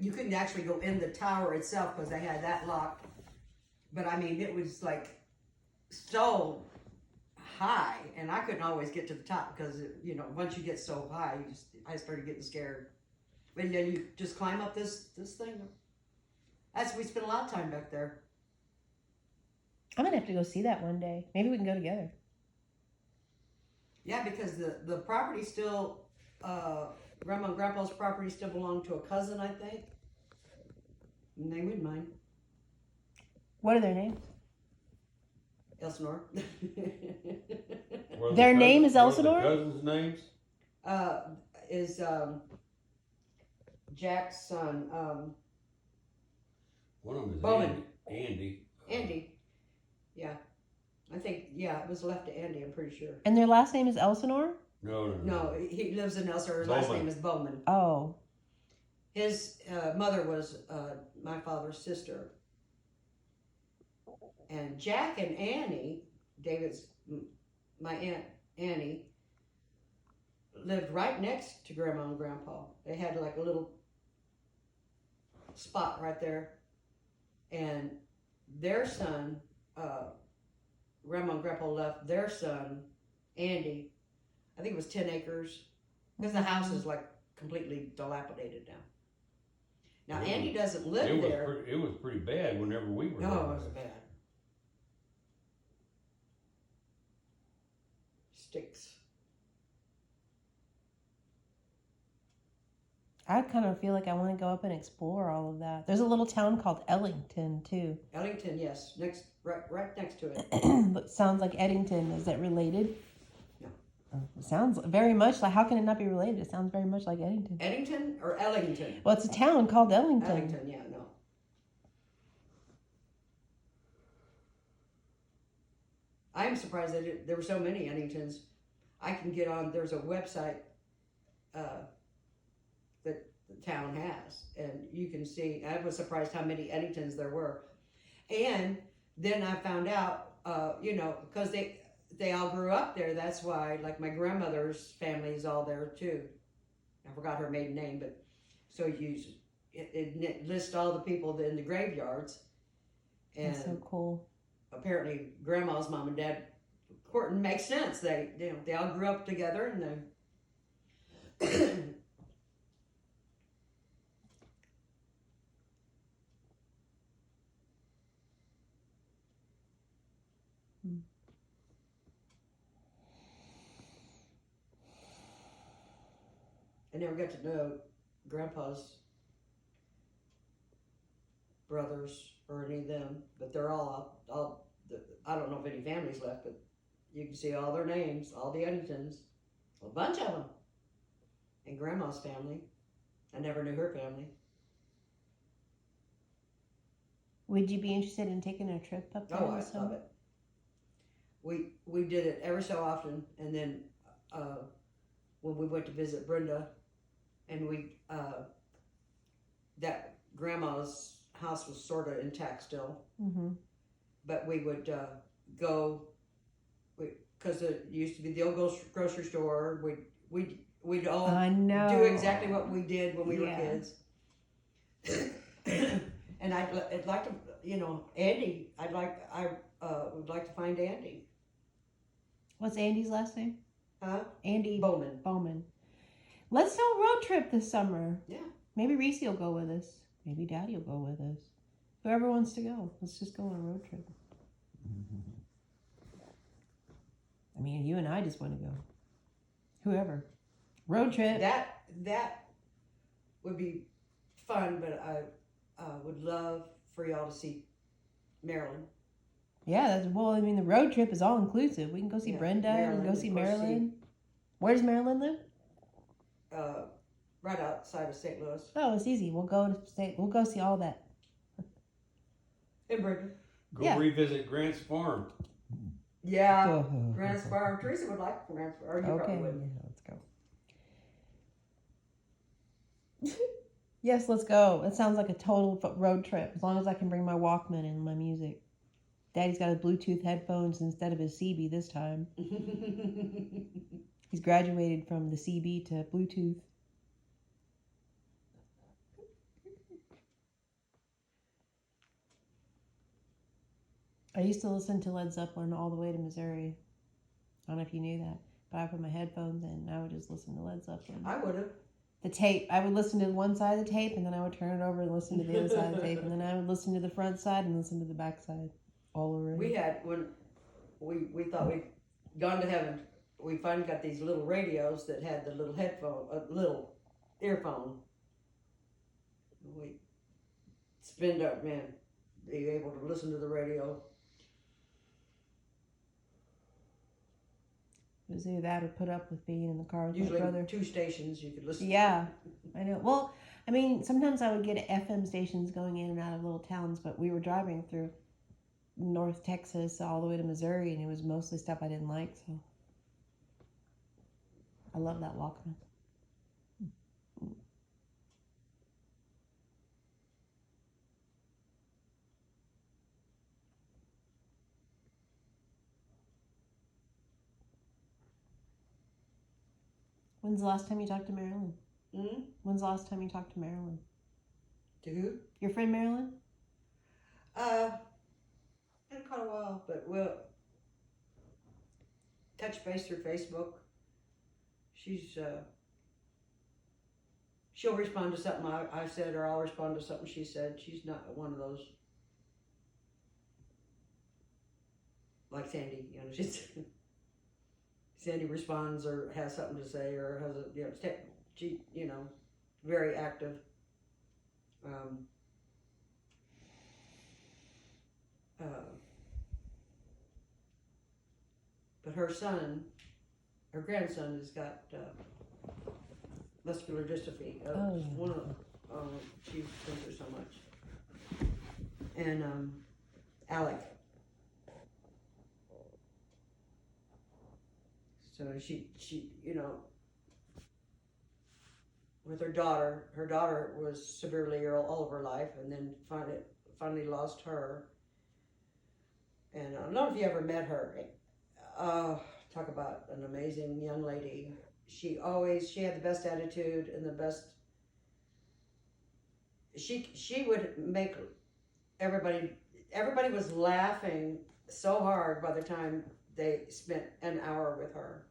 You couldn't actually go in the tower itself because they had that locked. But I mean, it was like so high, and I couldn't always get to the top because once you get so high, I started getting scared. But then you just climb up this thing. We spent a lot of time back there. I'm gonna have to go see that one day. Maybe we can go together. Yeah, because the property still, Grandma and Grandpa's property still belonged to a cousin, I think. And they wouldn't mind. What are their names? Elsinore. Their name is Elsinore? What are the cousins' names? Is Jack's son. One of them is Bowman. Andy. Andy. Yeah. I think, it was left to Andy, I'm pretty sure. And their last name is Elsinore? No, he lives in Elsinore. His last name is Bowman. Oh. His mother was my father's sister. And Jack and Annie, my aunt Annie, lived right next to Grandma and Grandpa. They had like a little spot right there. And their son, Grandma and Grandpa left their son, Andy, I think it was 10 acres, because the house is like completely dilapidated now. Now, Andy doesn't live there. It was pretty bad whenever we were there. No, it was bad. Sticks. I kind of feel like I want to go up and explore all of that. There's a little town called Ellington, too. Ellington, yes. Right next to it. But sounds like Eddington. Is that related? No. Oh, it sounds very much like, how can it not be related? It sounds very much like Eddington. Eddington or Ellington? Well, it's a town called Ellington. Ellington, yeah, no. I am surprised that there were so many Eddingtons. I can get on, there's a website that the town has, and you can see, I was surprised how many Eddingtons there were. And then I found out, because they all grew up there, that's why, like my grandmother's family is all there too. I forgot her maiden name, but so it lists all the people in the graveyards. And that's so cool. Apparently Grandma's mom and dad courting makes sense. They all grew up together, and they I never got to know Grandpa's brothers or any of them, but they're all I don't know if any families left, but you can see all their names, all the Eddingtons, a bunch of them, and Grandma's family. I never knew her family. Would you be interested in taking a trip up there? Oh, I love it. We did it ever so often, and then when we went to visit Brenda, and that Grandma's house was sort of intact still, but we would go, because it used to be the old grocery store. We'd all do exactly what we did when we were kids. And I'd like to, Andy. I would like to find Andy. What's Andy's last name? Huh? Andy Bowman. Let's do a road trip this summer. Yeah. Maybe Reese will go with us. Maybe Daddy will go with us. Whoever wants to go, let's just go on a road trip. I mean, you and I just want to go. Whoever. Road trip. That would be fun, but I would love for y'all to see Maryland. Yeah, the road trip is all inclusive. We can go see Brenda and go see Marilyn. Where does Marilyn live? Right outside of St. Louis. Oh, it's easy. We'll go see all that. And Brenda. Go revisit Grant's farm. Yeah, Grant's farm. Teresa would like Grant's farm. You probably wouldn't. Yeah, let's go. Yes, let's go. It sounds like a total road trip, as long as I can bring my Walkman and my music. Daddy's got his Bluetooth headphones instead of his CB this time. He's graduated from the CB to Bluetooth. I used to listen to Led Zeppelin all the way to Missouri. I don't know if you knew that, but I put my headphones in and I would just listen to Led Zeppelin. I would have. The tape, I would listen to one side of the tape and then I would turn it over and listen to the other side of the tape, and then I would listen to the front side and listen to the back side all over it. We had, when we thought we'd gone to heaven, we finally got these little radios that had the little headphone, little earphone. We spend up, man, be able to listen to the radio. It was either that or put up with being in the car with Usually my brother. 2 stations you could listen Yeah, I know. Well, I mean, sometimes I would get FM stations going in and out of little towns, but we were driving through North Texas all the way to Missouri, and it was mostly stuff I didn't like, so I love that Walkman. When's the last time you talked to Marilyn? to. Hmm? When's the last time you talked to Marilyn? To who? Your friend Marilyn? In quite a while, but we'll touch base through Facebook. She'll respond to something I said, or I'll respond to something she said. She's not one of those like Sandy, you know. Sandy responds or has something to say or has she, very active. But her grandson has got muscular dystrophy. Oh. One of she's been through so much. And Alec. So she with her daughter was severely ill all of her life, and then finally lost her. And I don't know if you ever met her. Talk about an amazing young lady. She had the best attitude and the best. She would make everybody was laughing so hard by the time they spent an hour with her.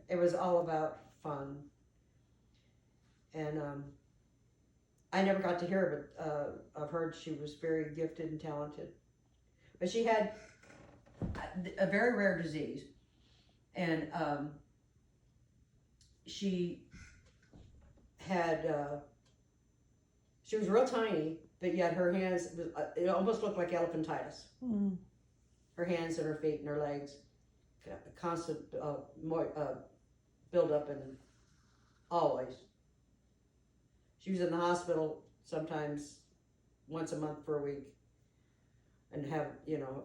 It was all about fun. And I never got to hear, but I've heard she was very gifted and talented. But she had a very rare disease, and she was real tiny, but yet her hands, it almost looked like elephantitis. Mm. Her hands and her feet and her legs, constant build up, and always. She was in the hospital sometimes once a month for a week, and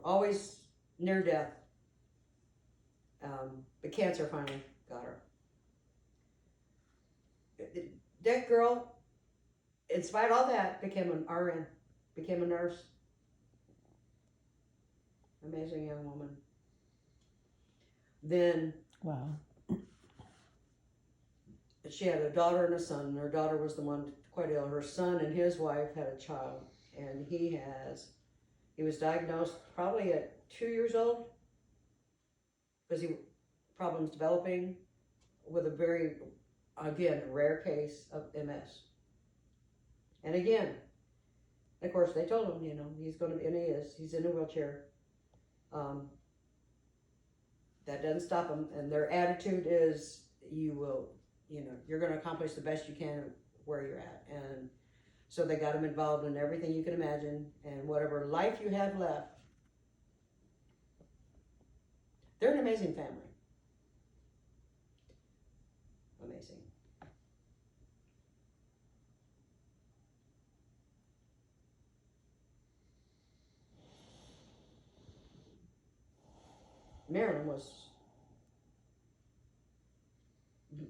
always near death. But cancer finally got her. That girl, in spite of all that, became an RN, became a nurse. Amazing young woman. Then Wow. she had a daughter and a son. Her daughter was the one quite ill. Her son and his wife had a child, and he was diagnosed probably at 2 years old because problems developing with a very, again, rare case of MS. And again, of course, they told him, he's going to, and he's in a wheelchair. That doesn't stop them, and their attitude is, you're going to accomplish the best you can where you're at. And so they got him involved in everything you can imagine, and whatever life you have left. They're an amazing family. Amazing.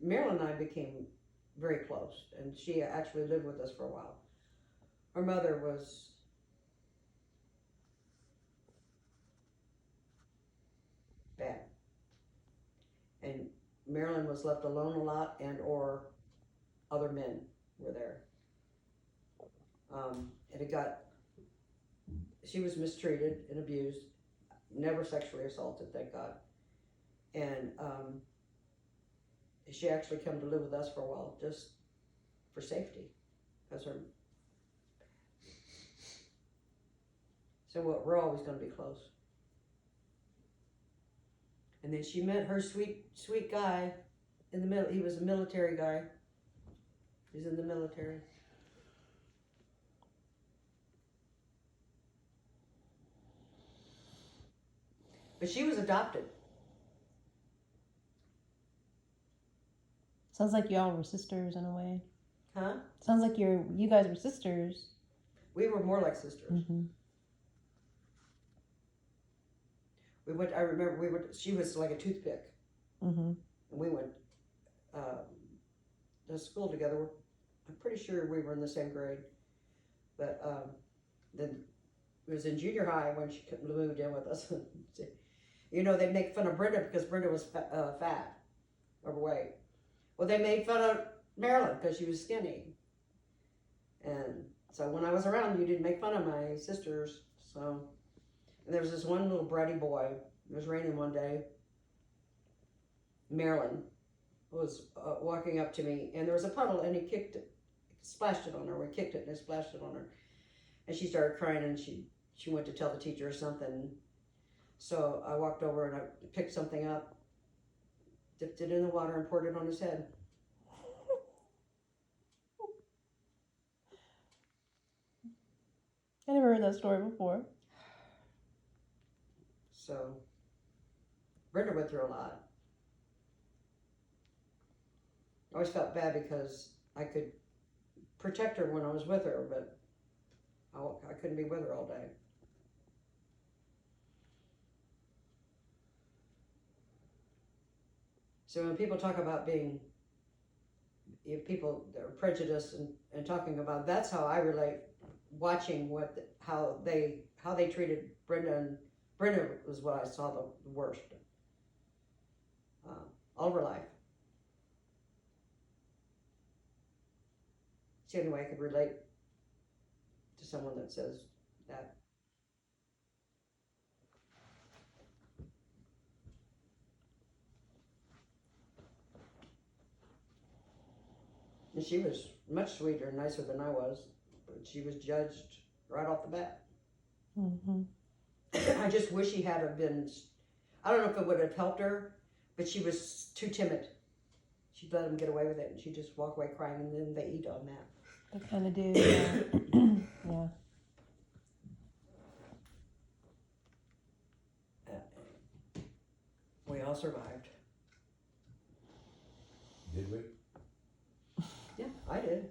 Marilyn and I became very close, and she actually lived with us for a while. Her mother was bad, and Marilyn was left alone a lot, and or other men were there. She was mistreated and abused, never sexually assaulted, thank God. And she actually came to live with us for a while, just for safety, because her. So we're always going to be close. And then she met her sweet guy in the middle. He was a military guy. He's in the military. But she was adopted. Sounds like y'all were sisters in a way. Huh? Sounds like you guys were sisters. We were more like sisters. Mm-hmm. I remember we went, she was like a toothpick. Mm-hmm. And we went to school together. I'm pretty sure we were in the same grade. But then it was in junior high when she moved in with us. You know, they make fun of Brenda because Brenda was fat, overweight. Well, they made fun of Marilyn because she was skinny. And so when I was around, you didn't make fun of my sisters. So, and there was this one little bratty boy. It was raining one day. Marilyn was walking up to me, and there was a puddle, and he kicked it, splashed it on her. We kicked it, and it splashed it on her. And she started crying, and she went to tell the teacher or something. So I walked over, and I picked something up, dipped it in the water, and poured it on his head. I never heard that story before. So Brenda went through a lot. I always felt bad because I could protect her when I was with her, but I couldn't be with her all day. So when people talk about being, if people are prejudiced and talking about, that's how I relate. Watching how they treated Brenda, and Brenda was what I saw the worst all of her life. It's the only way I could relate to someone that says that. And she was much sweeter and nicer than I was, but she was judged right off the bat. Mm-hmm. I just wish she had have been, I don't know if it would have helped her, but she was too timid. She'd let them get away with it, and she'd just walk away crying, and then they eat on that. They kind of do, yeah. Yeah. We all survived. Did we? Yeah, I did.